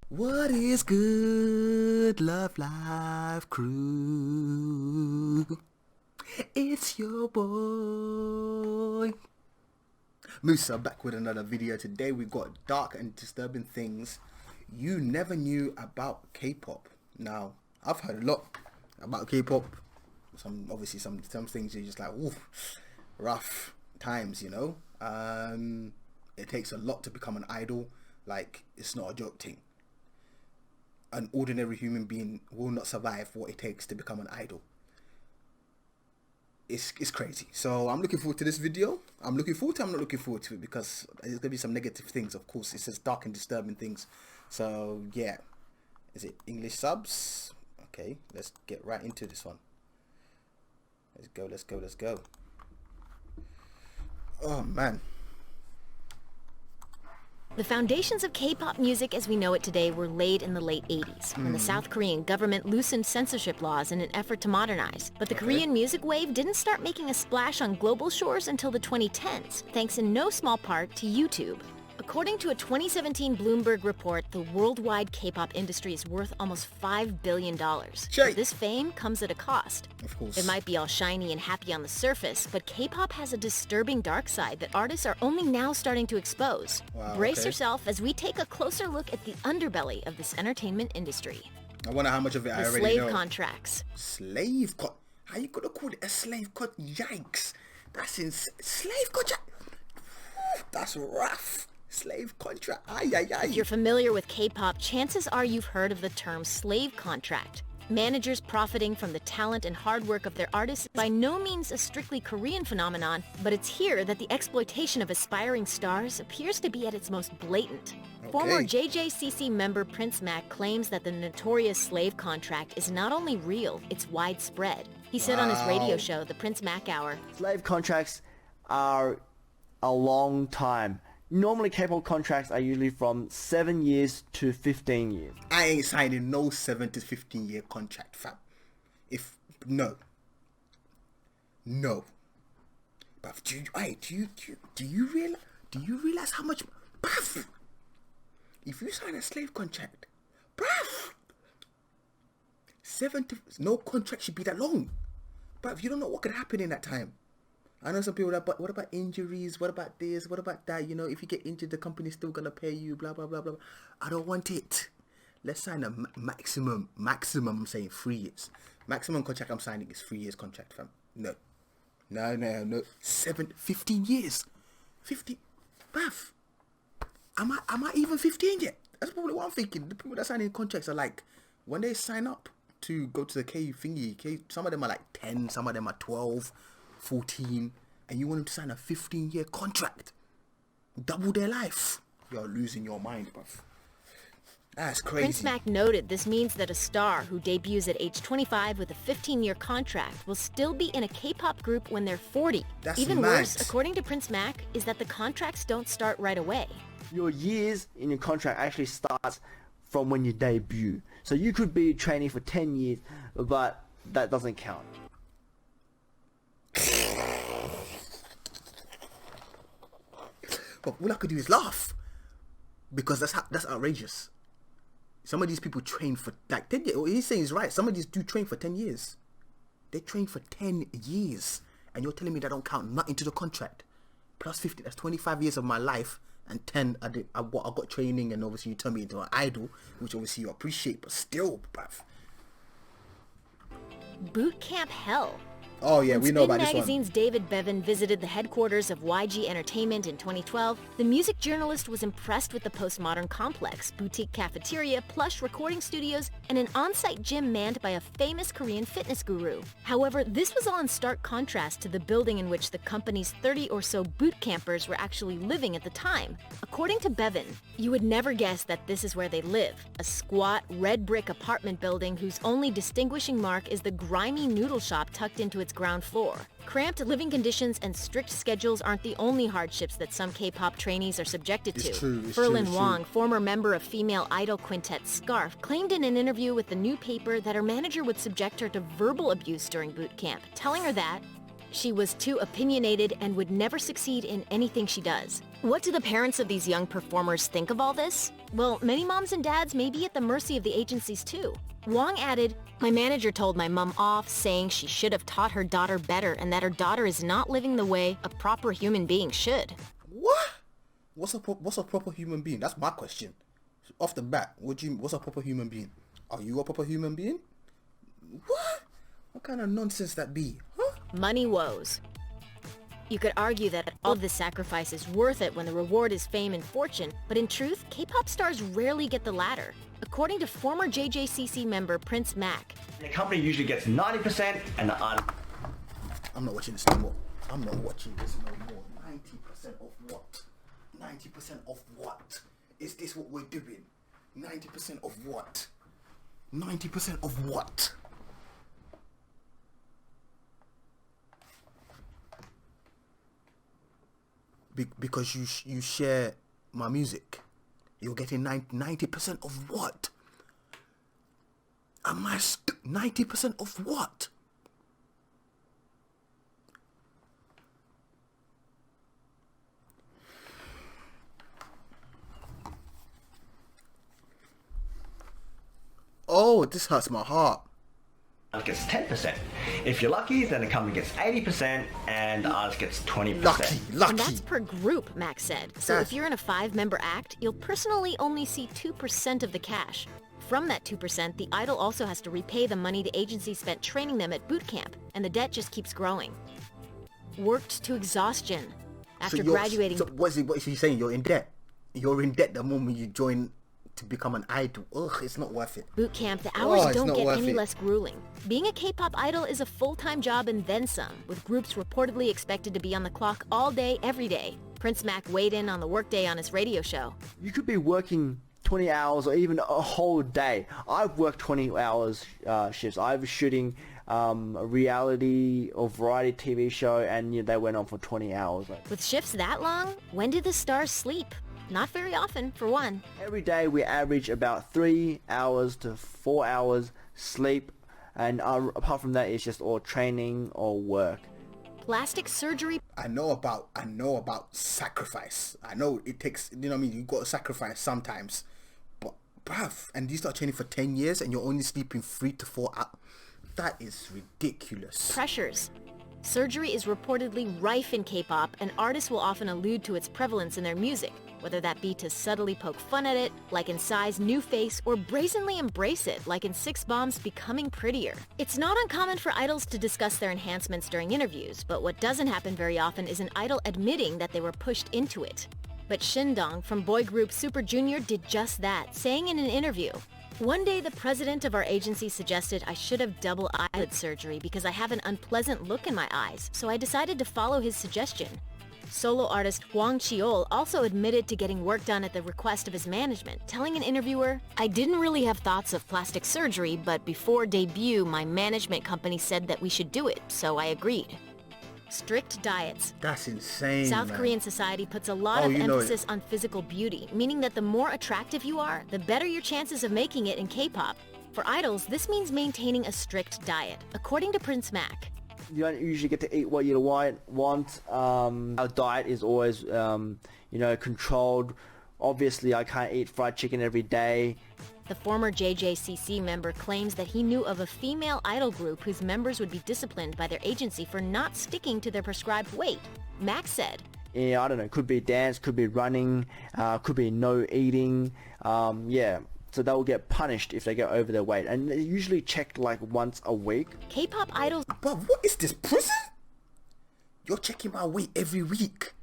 What is good, Love Life crew? It's your boy MUSA back with another video. Today we got dark and disturbing things you never knew about K-pop. Now, I've heard a lot about K-pop. Some things you're just like, ooh, rough times, you know. It takes a lot to become an idol. Like, it's not a joke thing. An ordinary human being will not survive what it takes to become an idol. It's crazy. So I'm looking forward to this video. I'm not looking forward to it because there's gonna be some negative things. Of course, it says dark and disturbing things. So yeah, is it English subs? Okay, let's get right into this one. Let's go. Oh man. The foundations of K-pop music as we know it today were laid in the late 80s, when the South Korean government loosened censorship laws in an effort to modernize. But the Korean music wave didn't start making a splash on global shores until the 2010s, thanks in no small part to YouTube. According to a 2017 Bloomberg report, the worldwide K-pop industry is worth almost $5 billion. But this fame comes at a cost. Of course. It might be all shiny and happy on the surface, but K-pop has a disturbing dark side that artists are only now starting to expose. Wow, Brace yourself as we take a closer look at the underbelly of this entertainment industry. I wonder how much of it I already know. Slave contracts. Slave contract? How you gonna call it a slave contract? Yikes! That's in slave contract. That's rough. Slave contract. Ay. If you're familiar with K-pop, chances are you've heard of the term slave contract. Managers profiting from the talent and hard work of their artists is by no means a strictly Korean phenomenon, but it's here that the exploitation of aspiring stars appears to be at its most blatant. Former JJCC member Prince Mac claims that the notorious slave contract is not only real, it's widespread. He said on his radio show, The Prince Mac Hour, slave contracts are a long time. Normally, K-pop contracts are usually from 7 years to 15 years. I ain't signing no 7 to 15 year contract, fam. No. But do you realize how much, bruv? If you sign a slave contract, bruv, no contract should be that long. Bruv, you don't know what could happen in that time. I know some people that, but what about injuries? What about this? What about that? You know, if you get injured, the company's still gonna pay you, blah, blah, blah, blah. I don't want it. Let's sign a maximum, I'm saying 3 years. Maximum contract I'm signing is 3 years contract, fam. No. 15 years. 50, bruv. Am I even 15 yet? That's probably what I'm thinking. The people that sign in contracts are like, when they sign up to go to the K thingy, some of them are like 10, some of them are 12, 14, and you want them to sign a 15-year contract. Double their life. You're losing your mind, bruv. That's crazy. Prince Mac noted this means that a star who debuts at age 25 with a 15-year contract will still be in a K-pop group when they're 40. That's Even mad. worse, according to Prince Mac, is that the contracts don't start right away. Your years in your contract actually starts from when you debut. So you could be training for 10 years, but that doesn't count. But all I could do is laugh, because that's outrageous. Some of these people train for like 10 years. What he's saying is right. Some of these do train for 10 years. They train for 10 years, and you're telling me that don't count nothing to the contract. Plus 50, that's 25 years of my life, and 10 I got training, and obviously you turn me into an idol, which obviously you appreciate, but still, bruv. Boot camp hell. Oh yeah, we know about this one. Magazine's David Bevan visited the headquarters of YG Entertainment in 2012. The music journalist was impressed with the postmodern complex, boutique cafeteria, plush recording studios, and an on-site gym manned by a famous Korean fitness guru. However, this was all in stark contrast to the building in which the company's 30 or so boot campers were actually living at the time. According to Bevan, you would never guess that this is where they live, a squat, red brick apartment building whose only distinguishing mark is the grimy noodle shop tucked into its ground floor. Cramped living conditions and strict schedules aren't the only hardships that some K-pop trainees are subjected to. Ferlin Wong, former member of female idol quintet Scarf, claimed in an interview with the new paper that her manager would subject her to verbal abuse during boot camp, telling her that she was too opinionated and would never succeed in anything she does. What do the parents of these young performers think of all this? Well, many moms and dads may be at the mercy of the agencies too. Wong added, "My manager told my mom off, saying she should have taught her daughter better and that her daughter is not living the way a proper human being should." What? What's a proper human being? That's my question. Off the bat, what's a proper human being? Are you a proper human being? What? What kind of nonsense that be? Huh? Money woes. You could argue that all of this sacrifice is worth it when the reward is fame and fortune, but in truth, K-pop stars rarely get the latter. According to former JJCC member Prince Mac, The company usually gets 90% and the artist... I'm not watching this no more. I'm not watching this no more. 90% of what? 90% of what? Is this what we're doing? 90% of what? 90% of what? Because you share my music. You're getting 90% of what? Am I 90% of what? Oh, this hurts my heart. gets 10%. If you're lucky, then the company gets 80% and the artist gets 20%. Lucky. And that's per group, Max said. So if you're in a 5-member act, you'll personally only see 2% of the cash. From that 2%, the idol also has to repay the money the agency spent training them at boot camp, and the debt just keeps growing. Worked to exhaustion. After graduating... So what is he saying? You're in debt. You're in debt the moment you join to become an idol. Ugh, it's not worth it. Boot camp, the hours don't get any less grueling. Being a K-pop idol is a full-time job and then some, with groups reportedly expected to be on the clock all day, every day. Prince Mac weighed in on the workday on his radio show. You could be working 20 hours or even a whole day. I've worked 20 hours shifts. I was shooting a reality or variety TV show and they went on for 20 hours. With shifts that long, when did the stars sleep? Not very often, for one. Every day we average about 3 hours to 4 hours sleep, and apart from that it's just all training or work. Plastic surgery. I know about sacrifice. I know it takes, you know what I mean, you got to sacrifice sometimes. But bruv, and you start training for 10 years and you're only sleeping 3 to 4 hours. That is ridiculous. Pressures. Surgery is reportedly rife in K-pop, and artists will often allude to its prevalence in their music, whether that be to subtly poke fun at it, like in Psy's New Face, or brazenly embrace it, like in Six Bomb's Becoming Prettier. It's not uncommon for idols to discuss their enhancements during interviews, but what doesn't happen very often is an idol admitting that they were pushed into it. But Shindong from boy group Super Junior did just that, saying in an interview, "One day the president of our agency suggested I should have double eyelid surgery because I have an unpleasant look in my eyes, so I decided to follow his suggestion." Solo artist Hwang Cheol also admitted to getting work done at the request of his management, telling an interviewer, "I didn't really have thoughts of plastic surgery, but before debut, my management company said that we should do it, so I agreed." Strict diets. That's insane, South man. Korean society puts a lot of emphasis on physical beauty, meaning that the more attractive you are, the better your chances of making it in K-pop. For idols, this means maintaining a strict diet, according to Prince Mac. You don't usually get to eat what you want. Our diet is always, controlled. Obviously, I can't eat fried chicken every day. The former JJCC member claims that he knew of a female idol group whose members would be disciplined by their agency for not sticking to their prescribed weight. Max said, "Yeah, I don't know. Could be dance, could be running, could be no eating. So they'll get punished if they go over their weight, and they're usually checked like once a week." K-pop idols... But what is this, prison? You're checking my weight every week.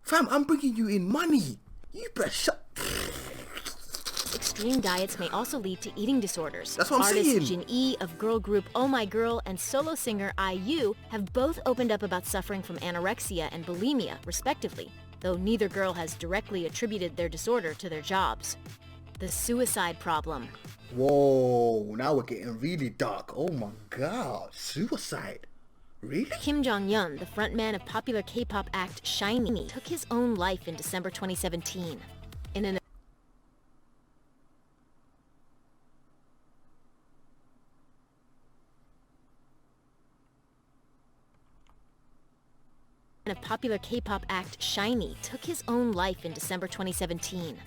Fam, I'm bringing you in money. You better shut... Extreme diets may also lead to eating disorders. That's what I'm Artists saying. Jin E of girl group Oh My Girl and solo singer IU have both opened up about suffering from anorexia and bulimia, respectively, though neither girl has directly attributed their disorder to their jobs. The suicide problem. Whoa, now we're getting really dark. Oh my god, suicide. Really? Kim Jong-un, the frontman of popular K-pop act SHINee, took his own life in December 2017. In an of popular K-pop act SHINee took his own life in December 2017.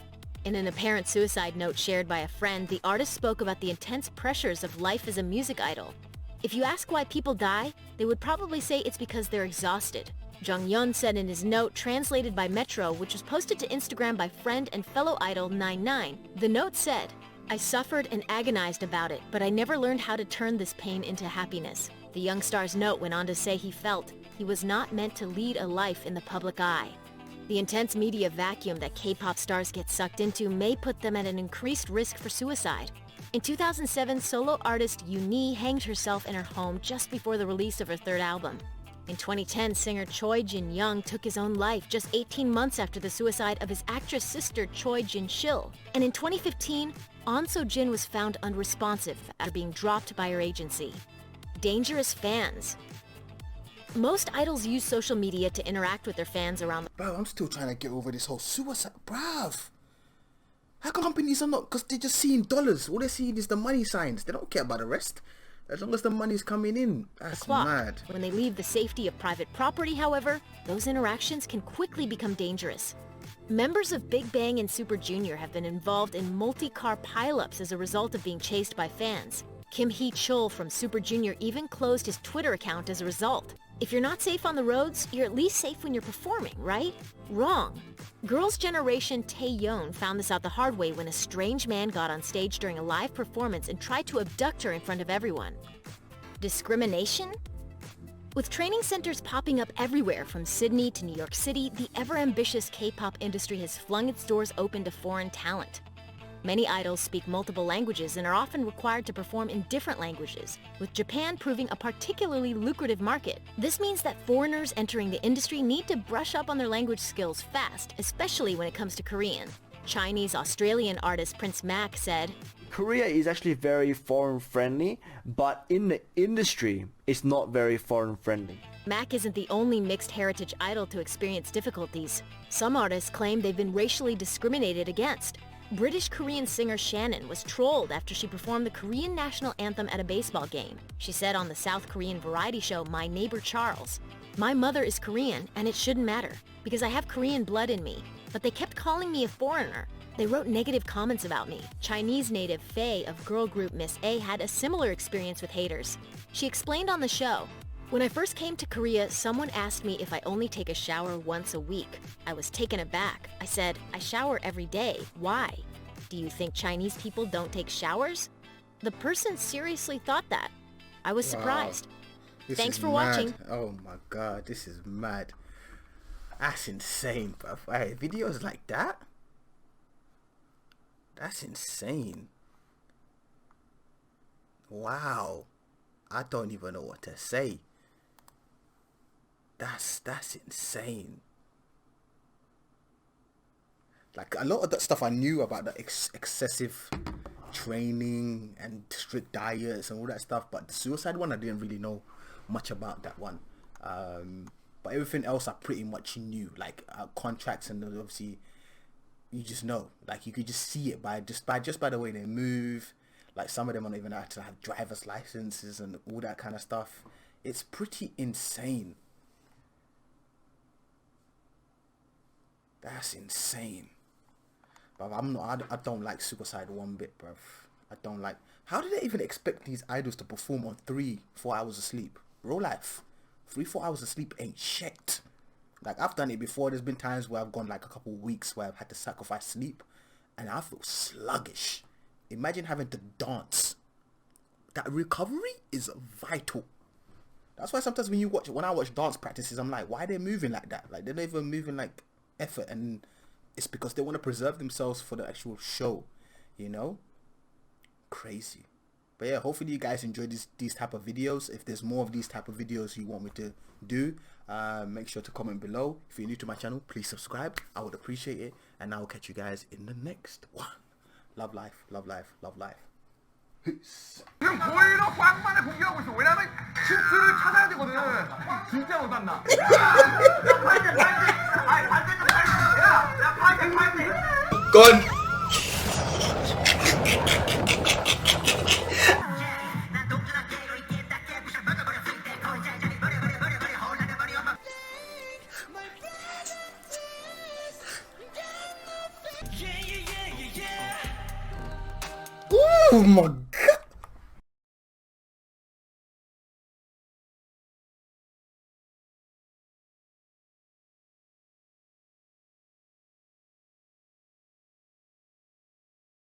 In an apparent suicide note shared by a friend, the artist spoke about the intense pressures of life as a music idol. If you ask why people die, they would probably say it's because they're exhausted. Jung Yeon said in his note, translated by Metro, which was posted to Instagram by friend and fellow idol 99, the note said, "I suffered and agonized about it, but I never learned how to turn this pain into happiness." The young star's note went on to say he felt he was not meant to lead a life in the public eye. The intense media vacuum that K-pop stars get sucked into may put them at an increased risk for suicide. In 2007, solo artist Yoonhee hanged herself in her home just before the release of her third album. In 2010, singer Choi Jin-young took his own life just 18 months after the suicide of his actress sister Choi Jin-sil. And in 2015, Ahn So-jin was found unresponsive after being dropped by her agency. Dangerous fans. Most idols use social media to interact with their fans around the... Bro, I'm still trying to get over this whole suicide. Bruv. How come companies are not? Because they're just seeing dollars. All they're seeing is the money signs. They don't care about the rest. As long as the money's coming in. That's mad. When they leave the safety of private property, however, those interactions can quickly become dangerous. Members of Big Bang and Super Junior have been involved in multi-car pileups as a result of being chased by fans. Kim Hee-chul from Super Junior even closed his Twitter account as a result. If you're not safe on the roads, you're at least safe when you're performing, right? Wrong. Girls' Generation Taeyeon found this out the hard way when a strange man got on stage during a live performance and tried to abduct her in front of everyone. Discrimination? With training centers popping up everywhere from Sydney to New York City, the ever-ambitious K-pop industry has flung its doors open to foreign talent. Many idols speak multiple languages and are often required to perform in different languages, with Japan proving a particularly lucrative market. This means that foreigners entering the industry need to brush up on their language skills fast, especially when it comes to Korean. Chinese-Australian artist Prince Mac said, Korea is actually very foreign friendly, but in the industry, it's not very foreign friendly. Mac isn't the only mixed heritage idol to experience difficulties. Some artists claim they've been racially discriminated against. British-Korean singer Shannon was trolled after she performed the Korean national anthem at a baseball game. She said on the South Korean variety show My Neighbor Charles, "My mother is Korean and it shouldn't matter because I have Korean blood in me, but they kept calling me a foreigner. They wrote negative comments about me." Chinese native Faye of girl group Miss A had a similar experience with haters. She explained on the show, "When I first came to Korea, someone asked me if I only take a shower once a week. I was taken aback. I said, I shower every day. Why? Do you think Chinese people don't take showers?" The person seriously thought that. I was surprised. Thanks for watching. Oh my god, this is mad. That's insane, bruv. Hey, videos like that? That's insane. Wow. I don't even know what to say. That's insane. Like, a lot of that stuff I knew about, the excessive training and strict diets and all that stuff, but the suicide one I didn't really know much about that one. But everything else I pretty much knew, like contracts, and obviously you just know, like you could just see it by the way they move. Like some of them don't even have to have driver's licenses and all that kind of stuff. It's pretty insane. That's insane. But I don't like suicide one bit, bruv. I don't like. How do they even expect these idols to perform on 3-4 hours of sleep? Real life, 3-4 hours of sleep ain't shit. Like, I've done it before. There's been times where I've gone like a couple weeks where I've had to sacrifice sleep, and I feel sluggish. Imagine having to dance. That recovery is vital. That's why sometimes when I watch dance practices, I'm like, why are they moving like that? Like, they're not even moving like effort, and it's because they want to preserve themselves for the actual show, you know? Crazy. But yeah, hopefully you guys enjoy these type of videos. If there's more of these type of videos you want me to do, make sure to comment below. If you're new to my channel, please subscribe. I would appreciate it, and I will catch you guys in the next one. Love life, love life, love life. Peace. 지금 보이러 꽝만에 공격하고 있어. 왜냐면 슈트를 찾아야 되거든. 진짜 못한다. Gone. Yeah, yeah, yeah, yeah. Oh my